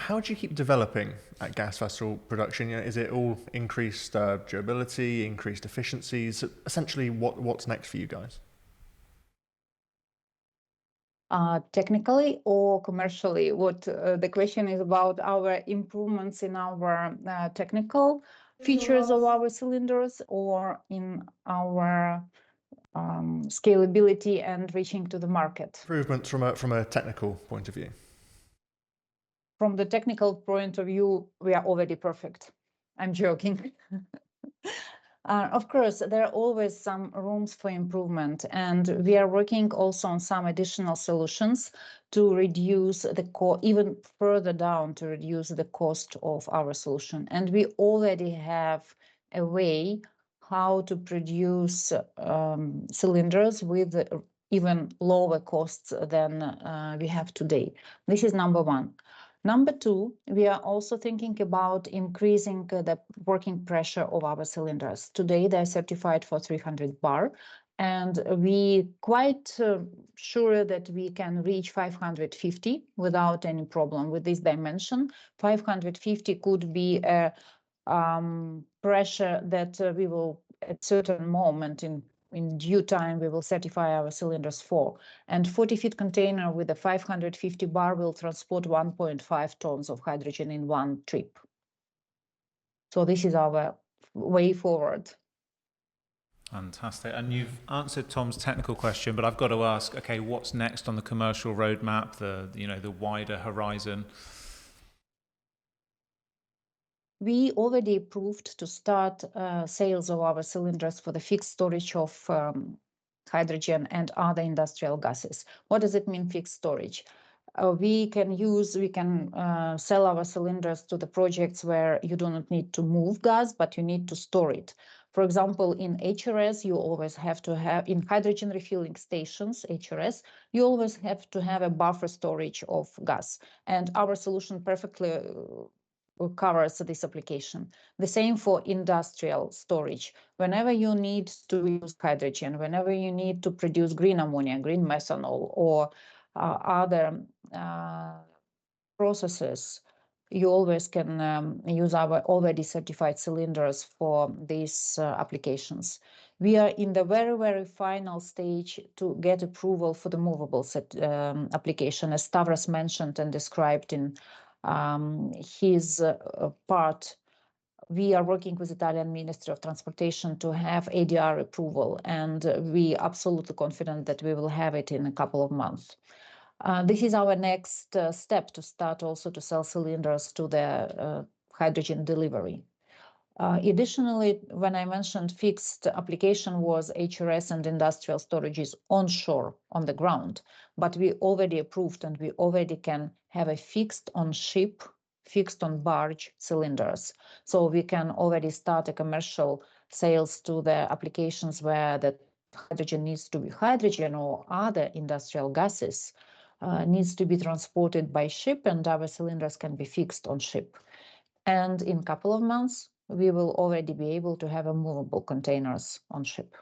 how do you keep developing at gas vessel production? Is it all increased durability, increased efficiencies? Essentially, what's next for you guys? Technically or commercially? What the question is about our improvements in our technical features of our cylinders or in our scalability and reaching to the market? Improvements from a technical point of view. From the technical point of view, we are already perfect. I'm joking. Of course, there are always some rooms for improvement, and we are working also on some additional solutions to reduce the even further down to reduce the cost of our solution. And we already have a way how to produce cylinders with even lower costs than we have today. This is number one. Number two, we are also thinking about increasing the working pressure of our cylinders. Today, they're certified for 300 bar, and we quite sure that we can reach 550 without any problem with this dimension. 550 could be a pressure that we will, at certain moment in due time, we will certify our cylinders for. And 40-feet container with a 550 bar will transport 1.5 tons of hydrogen in one trip. So this is our way forward. Fantastic. And you've answered Tom's technical question, but I've got to ask, okay, what's next on the commercial roadmap, the wider horizon? We already approved to start sales of our cylinders for the fixed storage of hydrogen and other industrial gases. What does it mean, fixed storage? We can sell our cylinders to the projects where you do not need to move gas, but you need to store it. For example, in HRS, you always have to have, in hydrogen refueling stations, HRS, you always have to have a buffer storage of gas. And our solution perfectly covers this application. The same for industrial storage. Whenever you need to use hydrogen, whenever you need to produce green ammonia, green methanol, or other processes, you always can use our already certified cylinders for these applications. We are in the very, very final stage to get approval for the movable application, as Stavros mentioned and described in his part. We are working with Italian Ministry of Transportation to have ADR approval, and we are absolutely confident that we will have it in a couple of months. This is our next step to start also to sell cylinders to the hydrogen delivery. Additionally, when I mentioned fixed application was HRS and industrial storages onshore on the ground, but we already approved and we already can have a fixed on ship, fixed on barge cylinders. So we can already start a commercial sales to the applications where the hydrogen needs to be hydrogen or other industrial gases needs to be transported by ship, and our cylinders can be fixed on ship. And in a couple of months, we will already be able to have a movable containers on ship.